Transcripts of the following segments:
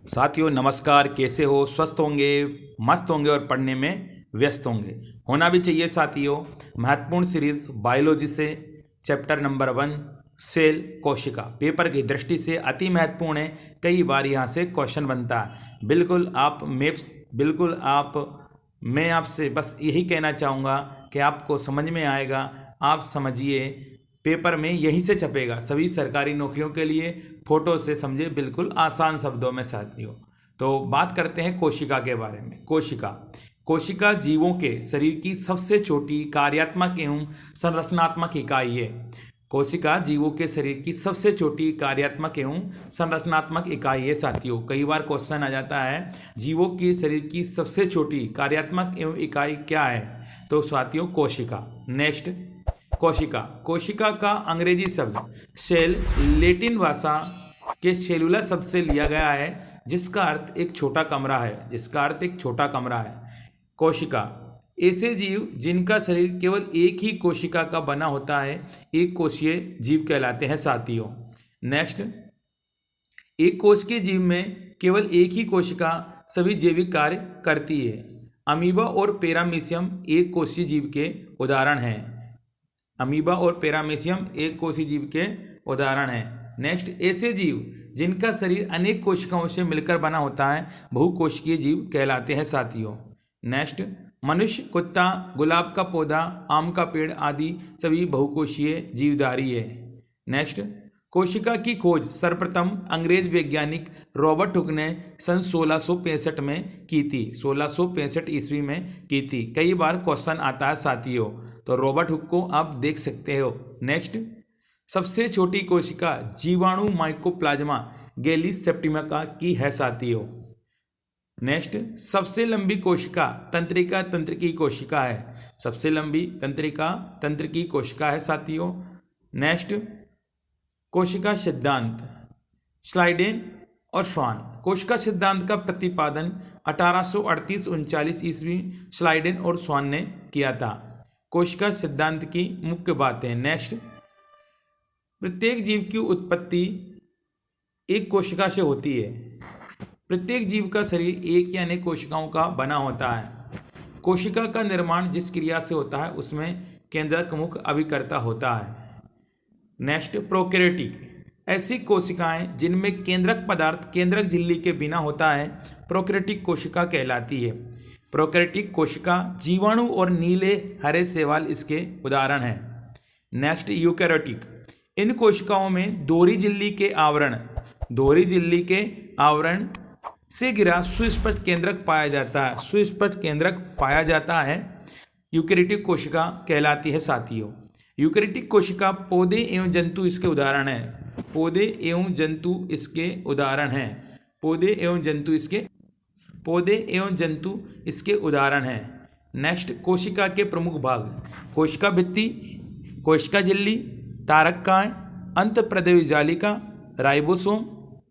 साथियों नमस्कार। कैसे हो? स्वस्थ होंगे, मस्त होंगे और पढ़ने में व्यस्त होंगे, होना भी चाहिए साथियों। महत्वपूर्ण सीरीज बायोलॉजी से चैप्टर नंबर 1 सेल कोशिका पेपर की दृष्टि से अति महत्वपूर्ण है। कई बार यहाँ से क्वेश्चन बनता है। बिल्कुल आप मैं आपसे बस यही कहना चाहूँगा कि आपको समझ में आएगा। आप समझिए, पेपर में यहीं से छपेगा सभी सरकारी नौकरियों के लिए। फोटो से समझे, बिल्कुल आसान शब्दों में साथियों। तो बात करते हैं कोशिका के बारे में। कोशिका जीवों के शरीर की सबसे छोटी कार्यात्मक एवं संरचनात्मक इकाई है। कोशिका जीवों के शरीर की सबसे छोटी कार्यात्मक एवं संरचनात्मक इकाई है साथियों। कई बार क्वेश्चन आ जाता है, जीवों के शरीर की सबसे छोटी कार्यात्मक एवं इकाई क्या है? तो साथियों कोशिका। नेक्स्ट, कोशिका का अंग्रेजी शब्द सेल लैटिन भाषा के सेलुलर शब्द से लिया गया है, जिसका अर्थ एक छोटा कमरा है। कोशिका ऐसे जीव जिनका शरीर केवल एक ही कोशिका का बना होता है, एक कोशीय जीव कहलाते हैं साथियों। नेक्स्ट, एक कोश के जीव में केवल एक ही कोशिका सभी जैविक कार्य करती है। अमीबा और पैरामीशियम एक कोशीय जीव के उदाहरण हैं। नेक्स्ट, ऐसे जीव जिनका शरीर अनेक कोशिकाओं से मिलकर बना होता है, बहुकोशिकीय जीव कहलाते हैं साथियों। नेक्स्ट, मनुष्य, कुत्ता, गुलाब का पौधा, आम का पेड़ आदि सभी बहुकोशीय जीवधारी है। नेक्स्ट, कोशिका की खोज सर्वप्रथम अंग्रेज वैज्ञानिक रॉबर्ट हुक ने सन 1665 में की थी। 1665 ईस्वी में की थी। कई बार क्वेश्चन आता है साथियों, तो रॉबर्ट हुक को आप देख सकते हो। नेक्स्ट, सबसे छोटी कोशिका जीवाणु माइकोप्लाज्मा गैलिस सेप्टिका की है साथियों। नेक्स्ट, सबसे लंबी कोशिका तंत्रिका तंत्रिकी कोशिका है। सबसे लंबी तंत्रिका तंत्रिकी कोशिका है साथियों। नेक्स्ट, कोशिका सिद्धांत स्लाइडेन और श्वान। कोशिका सिद्धांत का प्रतिपादन 1838-39 ईस्वी स्लाइडेन और श्वान ने किया था। कोशिका सिद्धांत की मुख्य बातें। नेक्स्ट, प्रत्येक जीव की उत्पत्ति एक कोशिका से होती है। प्रत्येक जीव का शरीर एक या अनेक कोशिकाओं का बना होता है। कोशिका का निर्माण जिस क्रिया से होता है उसमें केंद्रक मुख्य अभिकर्ता होता है। नेक्स्ट, प्रोकैरियोटिक, ऐसी कोशिकाएं जिनमें केंद्रक पदार्थ केंद्रक झिल्ली के बिना होता है, प्रोकैरियोटिक कोशिका कहलाती है। प्रोकैरियोटिक कोशिका जीवाणु और नीले हरे शैवाल इसके उदाहरण हैं। नेक्स्ट, यूकैरियोटिक, इन कोशिकाओं में दोहरी झिल्ली के आवरण से घिरा सुस्पष्ट केंद्रक पाया जाता है। यूकैरियोटिक कोशिका कहलाती है साथियों। यूकैरियोटिक कोशिका पौधे एवं जंतु इसके उदाहरण हैं। नेक्स्ट, कोशिका के प्रमुख भाग कोशिका भित्ति, कोशिका झिल्ली, तारककाय, अंतःप्रदेवी जालिका, राइबोसोम,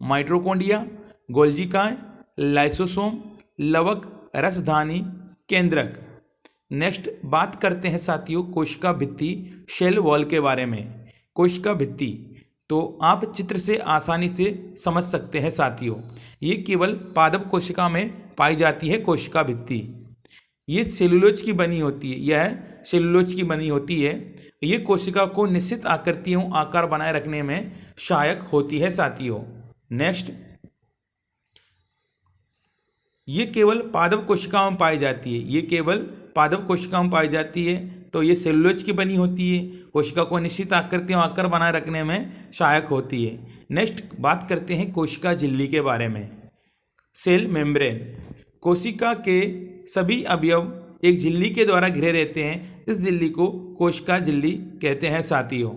माइटोकॉन्ड्रिया, गोल्जिकाय, लाइसोसोम, लवक, रसधानी, केंद्रक। नेक्स्ट, बात करते हैं साथियों कोशिका भित्ति शेल वॉल के बारे में। कोशिका भित्ति तो आप चित्र से आसानी से समझ सकते हैं साथियों। ये केवल पादप कोशिका में पाई जाती है कोशिका भित्ति। ये सेलुलोज की बनी होती है। ये कोशिका को निश्चित आकृति एवं आकार बनाए रखने में सहायक होती है साथियों। नेक्स्ट, ये केवल पादप कोशिकाओं में पाई जाती है। तो ये सेलुलोज की बनी होती है। कोशिका को निश्चित आकृति एवं आकार बनाए रखने में सहायक होती है। नेक्स्ट, बात करते हैं कोशिका झिल्ली के बारे में। सेल मेम्ब्रेन, कोशिका के सभी अवयव एक झिल्ली के द्वारा घिरे रहते हैं। इस झिल्ली को कोशिका झिल्ली कहते हैं साथियों।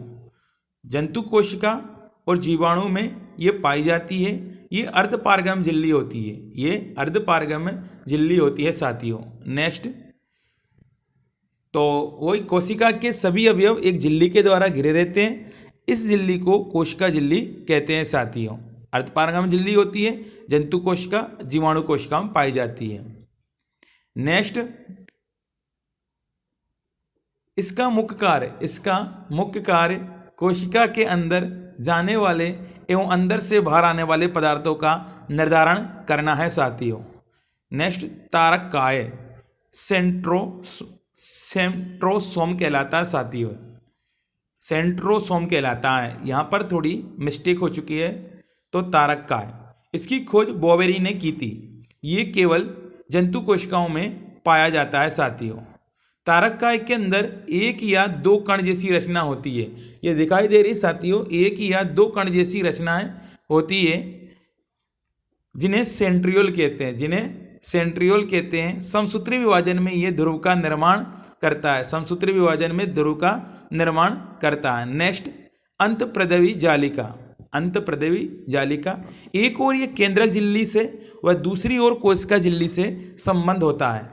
जंतु कोशिका और जीवाणु में ये पाई जाती है। ये अर्धपारगम झिल्ली होती है साथियों। नेक्स्ट, तो वही कोशिका के सभी अवयव एक झिल्ली के द्वारा घिरे रहते हैं। इस झिल्ली को कोशिका झिल्ली कहते हैं साथियों। अर्धपारगम झिल्ली होती है। जंतु कोशिका, जीवाणु कोशिका में पाई जाती है। नेक्स्ट, इसका मुख्य कार्य कोशिका के अंदर जाने वाले एवं अंदर से बाहर आने वाले पदार्थों का निर्धारण करना है साथियों। नेक्स्ट, तारक काय सेंट्रोसोम कहलाता है साथियों, सेंट्रोसोम कहलाता है। यहाँ पर थोड़ी मिस्टेक हो चुकी है, तो तारक काय, इसकी खोज बोवेरी ने की थी। ये केवल जंतु कोशिकाओं में पाया जाता है साथियों। तारक काय के अंदर एक या दो कण जैसी रचना होती है, ये दिखाई दे रही साथियों, एक या दो कण जैसी रचनाएं होती है जिन्हें सेंट्रियोल कहते हैं, समसूत्री विभाजन में ये ध्रुव का निर्माण करता है, समसूत्री विभाजन में ध्रुव का निर्माण करता है। नेक्स्ट, अंतःप्रदैवी जालिका, एक और ये केंद्रक झिल्ली से व दूसरी ओर कोशिका झिल्ली से संबंध होता है।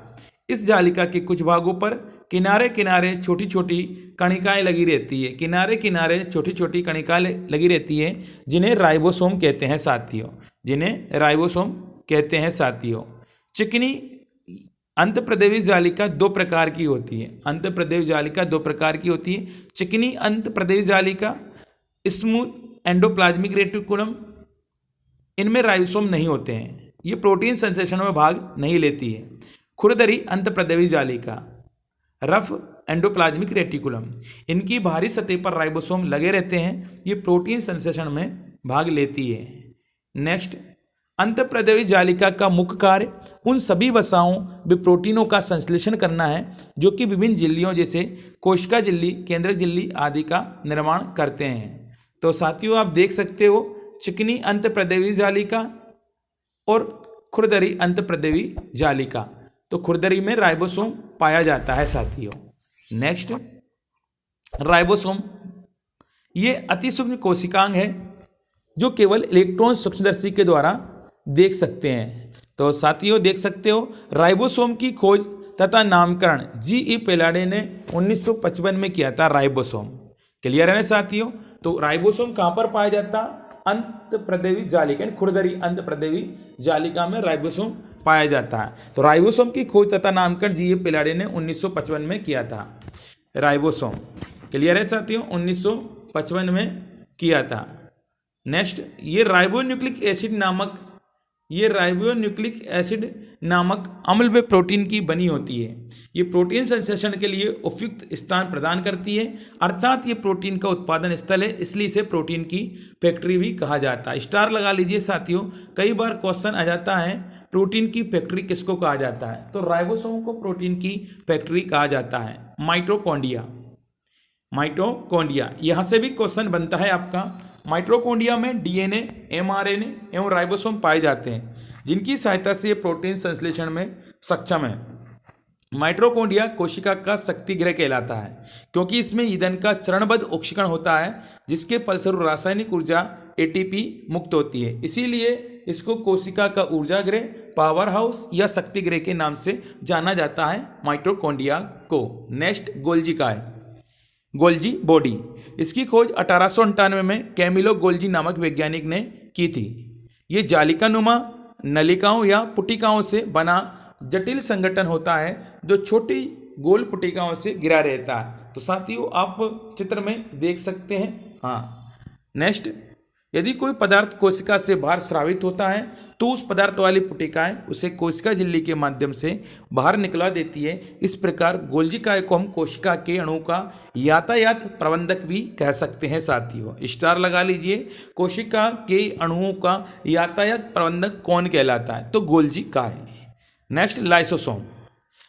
इस जालिका के कुछ भागों पर किनारे किनारे छोटी छोटी कणिकाएं लगी रहती है, किनारे किनारे छोटी छोटी कणिकाएं लगी रहती है, जिन्हें राइबोसोम कहते हैं साथियों। चिकनी अंतःप्रदैवी जालिका दो प्रकार की होती है, चिकनी अंतःप्रदैवी जालिका, स्मूथ एंडोप्लाज्मिक रेटिकुलम, इनमें राइबोसोम नहीं होते हैं, ये प्रोटीन संश्लेषण में भाग नहीं लेती है। खुरदरी अंतःप्रदैवी जालिका, रफ एंडोप्लाज्मिक रेटिकुलम, इनकी बाहरी सतह पर राइबोसोम लगे रहते हैं, ये प्रोटीन संश्लेषण में भाग लेती है। नेक्स्ट, अंतःप्रदैवी जालिका का मुख्य कार्य उन सभी वसाओं व प्रोटीनों का संश्लेषण करना है जो कि विभिन्न झिल्लियों जैसे कोशिका झिल्ली, केंद्रक झिल्ली आदि का निर्माण करते हैं। तो साथियों आप देख सकते हो, चिकनी अंतःप्रदैवी जालिका और खुरदरी अंतःप्रदैवी जालिका, तो खुरदरी में राइबोसोम पाया जाता है साथियों। नेक्स्ट, राइबोसोम ये अति सूक्ष्म कोशिकांग है जो केवल इलेक्ट्रॉन सूक्ष्मदर्शी के द्वारा देख सकते हैं। तो साथियों देख सकते हो, राइबोसोम की खोज तथा नामकरण जी.ई. पेलाडे ने 1955 में किया था राइबोसोम। क्लियर है ना साथियों? तो राइबोसोम कहाँ पर पाया जाता? अंतःप्रदैवी जालिका, खुरदरी अंतःप्रदैवी जालिका में राइबोसोम पाया जाता है। तो राइबोसोम की खोज तथा नामकरण जी.ई. पेलाडे ने 1955 में किया था। राइबोसोम क्लियर है साथियों, 1955 में किया था। नेक्स्ट, ये राइबोन्यूक्लिक एसिड नामक अम्ल व प्रोटीन की बनी होती है। ये प्रोटीन संश्लेषण के लिए उपयुक्त स्थान प्रदान करती है, अर्थात ये प्रोटीन का उत्पादन स्थल है, इसलिए इसे प्रोटीन की फैक्ट्री भी कहा जाता है। स्टार लगा लीजिए साथियों, कई बार क्वेश्चन आ जाता है प्रोटीन की फैक्ट्री किसको कहा जाता है, तो राइबोसोम को प्रोटीन की फैक्ट्री कहा जाता है। माइटोकॉन्ड्रिया यहाँ से भी क्वेश्चन बनता है आपका। माइटोकॉन्ड्रिया में डीएनए, एमआरएनए एवं राइबोसोम पाए जाते हैं, जिनकी सहायता से ये प्रोटीन संश्लेषण में सक्षम है। माइटोकॉन्ड्रिया कोशिका का शक्ति गृह कहलाता है, क्योंकि इसमें ईंधन का चरणबद्ध ऑक्सीकरण होता है, जिसके फलस्वरूप रासायनिक ऊर्जा एटीपी मुक्त होती है। इसीलिए इसको कोशिका का ऊर्जा गृह, पावर हाउस या शक्ति गृह के नाम से जाना जाता है माइटोकॉन्ड्रिया को। नेक्स्ट, गोल्जी बॉडी, इसकी खोज 1898 में कैमिलो गोल्जी नामक वैज्ञानिक ने की थी। ये जालिकानुमा नलिकाओं या पुटिकाओं से बना जटिल संगठन होता है जो छोटी गोल पुटिकाओं से घिरा रहता है। तो साथियों आप चित्र में देख सकते हैं। हाँ, नेक्स्ट, यदि कोई पदार्थ कोशिका से बाहर स्रावित होता है तो उस पदार्थ वाली पुटिकाएं उसे कोशिका झिल्ली के माध्यम से बाहर निकलवा देती है। इस प्रकार गोल्जिकाएं को हम कोशिका के अणु का यातायात प्रबंधक भी कह सकते हैं साथियों। स्टार लगा लीजिए, कोशिका के अणुओं का यातायात प्रबंधक कौन कहलाता है, तो गोल्जिकाएं। नेक्स्ट,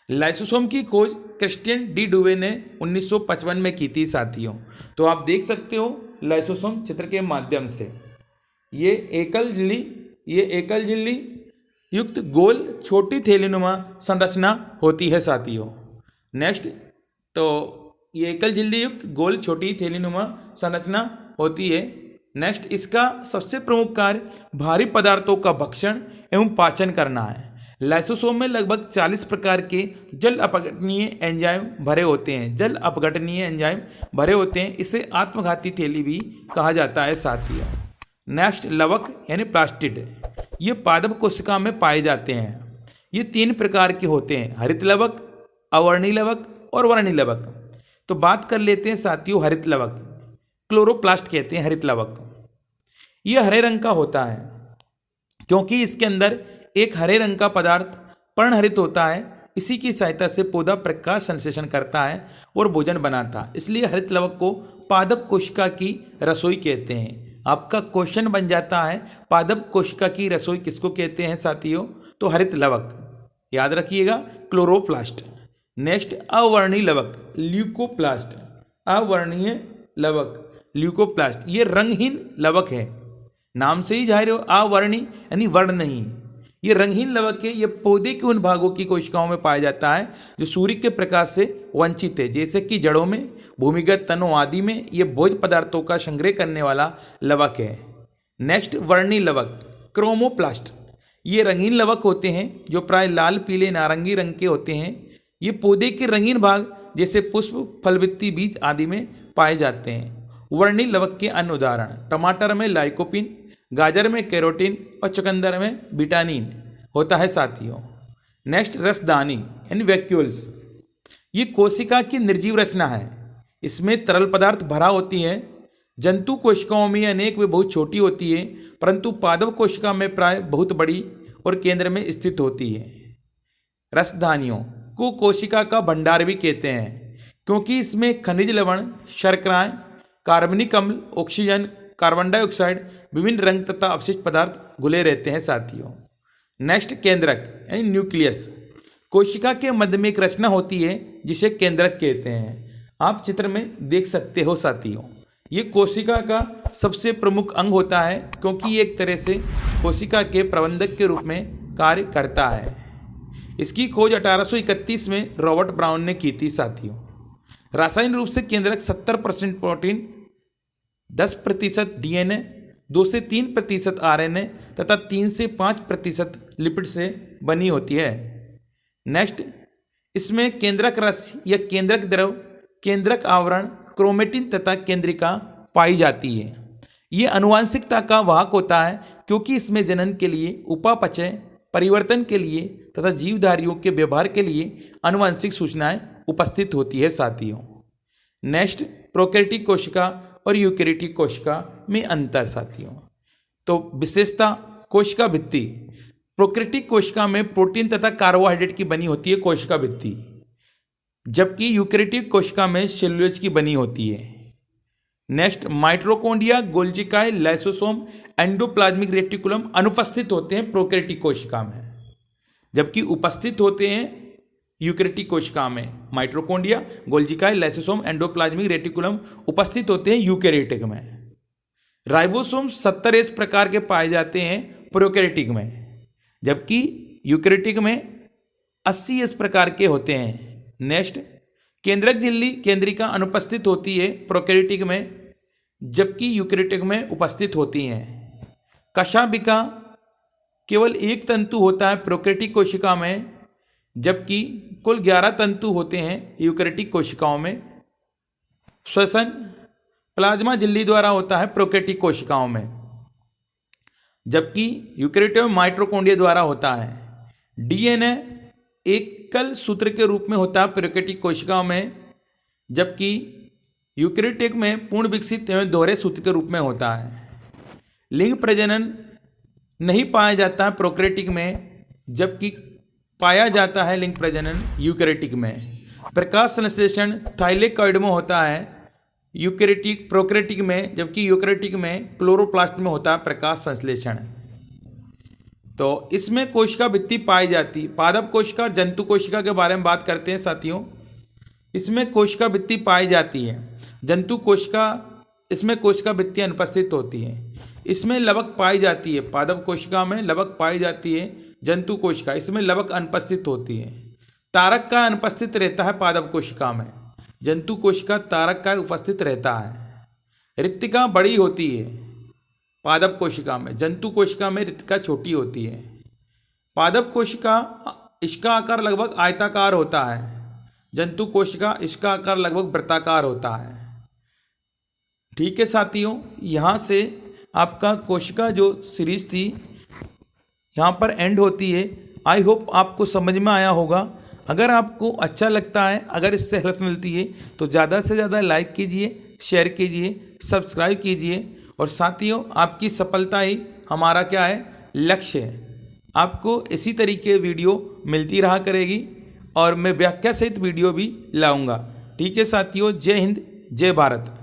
लाइसोसोम की खोज क्रिस्टियन डी डुवे ने 1955 में की थी साथियों। तो आप देख सकते हो लाइसोसोम चित्र के माध्यम से, ये एकल झिल्ली युक्त गोल छोटी थैलीनुमा संरचना होती है साथियों। नेक्स्ट, तो ये एकल झिल्ली युक्त गोल छोटी थैलीनुमा संरचना होती है। नेक्स्ट, इसका सबसे प्रमुख कार्य भारी पदार्थों का भक्षण एवं पाचन करना है। लाइसोसोम में लगभग 40 प्रकार के जल अपघटनीय एंजाइम भरे होते हैं। इसे आत्मघाती थैली भी कहा जाता है साथियों। नेक्स्ट, लवक यानी प्लास्टिड, ये पादप कोशिका में पाए जाते हैं। ये 3 प्रकार के होते हैं, हरित लवक, अवर्णी लवक और वर्णी लवक। तो बात कर लेते हैं साथियों हरित लवक, क्लोरोप्लास्ट कहते हैं हरित लवक। ये हरे रंग का होता है क्योंकि इसके अंदर एक हरे रंग का पदार्थ पर्णहरित होता है। इसी की सहायता से पौधा प्रकाश संश्लेषण करता है और भोजन बनाता है। इसलिए हरित लवक को पादप कोशिका की रसोई कहते हैं। आपका क्वेश्चन बन जाता है पादप कोशिका की रसोई किसको कहते हैं साथियों? तो हरित लवक, याद रखिएगा, क्लोरोप्लास्ट। नेक्स्ट अवर्णीय लवक, ल्यूकोप्लास्ट। अवर्णीय लवक, ल्यूकोप्लास्ट, ये रंगहीन लवक है। नाम से ही जाहिर हो, अवर्णीय यानी वर्ण नहीं। ये रंगहीन लवक है। ये पौधे के उन भागों की कोशिकाओं में पाया जाता है जो सूर्य के प्रकाश से वंचित है, जैसे कि जड़ों में, भूमिगत तनों आदि में। ये भोज्य पदार्थों का संग्रह करने वाला लवक है। नेक्स्ट वर्णीय लवक, क्रोमोप्लास्ट। ये रंगीन लवक होते हैं जो प्राय लाल, पीले, नारंगी रंग के होते हैं। ये पौधे के रंगीन भाग जैसे पुष्प, फलवृत्ति, बीज आदि में पाए जाते हैं। वर्णीय लवक के अन्य उदाहरण, टमाटर में लाइकोपिन, गाजर में कैरोटीन और चुकंदर में विटामिन होता है साथियों। नेक्स्ट रसदानी यानी वैक्यूल्स। ये कोशिका की निर्जीव रचना है। इसमें तरल पदार्थ भरा होती है। जंतु कोशिकाओं में अनेक वे बहुत छोटी होती है, परंतु पादप कोशिका में प्राय बहुत बड़ी और केंद्र में स्थित होती है। रसधानियों को कोशिका का भंडार भी कहते हैं क्योंकि इसमें खनिज लवण, शर्कराएं, कार्बनिक अम्ल, ऑक्सीजन, कार्बन डाइऑक्साइड, विभिन्न रंग तथा अवशिष्ट पदार्थ घुले रहते हैं साथियों। नेक्स्ट केंद्रक यानी न्यूक्लियस। कोशिका के मध्य में एक रचना होती है जिसे केंद्रक कहते हैं। आप चित्र में देख सकते हो साथियों। ये कोशिका का सबसे प्रमुख अंग होता है क्योंकि ये एक तरह से कोशिका के प्रबंधक के रूप में कार्य करता है। इसकी खोज 1831 में रॉबर्ट ब्राउन ने की थी साथियों। रासायनिक रूप से केंद्रक 70% प्रोटीन, 10% डीएनए, 2 से 3% आरएनए तथा 3 से 5% लिपिड से बनी होती है। नेक्स्ट, इसमें केंद्रक रस या केंद्रक द्रव, केंद्रक आवरण, क्रोमेटिन तथा केंद्रिका पाई जाती है। ये अनुवांशिकता का वाहक होता है क्योंकि इसमें जनन के लिए, उपापचय, परिवर्तन के लिए तथा जीवधारियों के व्यवहार के लिए अनुवांशिक सूचनाएं उपस्थित होती है साथियों। नेक्स्ट, प्रोकैरियोटिक कोशिका और यूकैरियोटिक कोशिका में अंतर साथियों। तो विशेषता, कोशिका भित्ति। प्रोकैरियोटिक कोशिका में प्रोटीन तथा कार्बोहाइड्रेट की बनी होती है कोशिका भित्ति, जबकि यूकैरियोटिक कोशिका में सेल्यूलोज की बनी होती है। नेक्स्ट, माइटोकॉन्ड्रिया, गोल्जिकाए, लाइसोसोम, एंडोप्लाज्मिक रेटिकुलम अनुपस्थित होते हैं प्रोकैरियोटिक कोशिका में, जबकि उपस्थित होते हैं यूकैरियोटिक कोशिका में। माइटोकॉन्ड्रिया, गोल्जिकाए, लाइसोसोम, एंडोप्लाज्मिक रेटिकुलम उपस्थित होते हैं यूकैरियोटिक में। राइबोसोम 70 इस प्रकार के पाए जाते हैं प्रोकैरियोटिक में, जबकि यूकैरियोटिक में 80 इस प्रकार के होते हैं। नेक्स्ट, केंद्रक झिल्ली, केंद्रिका अनुपस्थित होती है प्रोकैरियोटिक में, जबकि यूकैरियोटिक में उपस्थित होती हैं। कशाभिका केवल एक तंतु होता है प्रोकैरियोटिक कोशिका में, जबकि कुल 11 तंतु होते हैं यूकैरियोटिक कोशिकाओं में। श्वसन प्लाज्मा झिल्ली द्वारा होता है प्रोकैरियोटिक कोशिकाओं में, जबकि यूकैरियोटिक में माइटोकॉन्ड्रिया द्वारा होता है। डीएनए एकल सूत्र के रूप में होता है प्रोकैरियोटिक कोशिकाओं में, जबकि यूकैरियोटिक में पूर्ण विकसित एवं दोहरे सूत्र के रूप में होता है। लिंग प्रजनन नहीं पाया जाता है प्रोकैरियोटिक में, जबकि पाया जाता है लिंग प्रजनन यूकैरियोटिक में। प्रकाश संश्लेषण थाइलेकॉइड में होता है यूकैरियोटिक, प्रोकैरियोटिक में, जबकि यूकैरियोटिक में क्लोरोप्लास्ट में होता है प्रकाश संश्लेषण। तो इसमें कोशिका भित्ति पाई जाती। पादप कोशिका और जंतु कोशिका के बारे में बात करते हैं साथियों। इसमें कोशिका भित्ति पाई जाती है। जंतु कोशिका, इसमें कोशिका भित्ति अनुपस्थित होती है। इसमें लवक पाई जाती है। पादप कोशिका में लवक पाई जाती है। जंतु कोशिका, इसमें लवक अनुपस्थित होती है। तारक का अनुपस्थित रहता है पादप कोशिका में, जंतु कोशिका तारक का उपस्थित रहता है। रिक्तिका बड़ी होती है पादप कोशिका में, जंतु कोशिका में रिक्तिका छोटी होती है। पादप कोशिका इसका आकार लगभग आयताकार होता है, जंतु कोशिका इसका आकार लगभग वृत्ताकार होता है। ठीक है साथियों, यहाँ से आपका कोशिका जो सीरीज थी यहाँ पर एंड होती है। आई होप आपको समझ में आया होगा। अगर आपको अच्छा लगता है, अगर इससे हेल्प मिलती है तो ज़्यादा से ज़्यादा लाइक कीजिए, शेयर कीजिए, सब्सक्राइब कीजिए और साथियों आपकी सफलता ही हमारा क्या है, लक्ष्य है। आपको इसी तरीके वीडियो मिलती रहा करेगी और मैं व्याख्या सहित वीडियो भी लाऊंगा। ठीक है साथियों, जय हिंद जय भारत।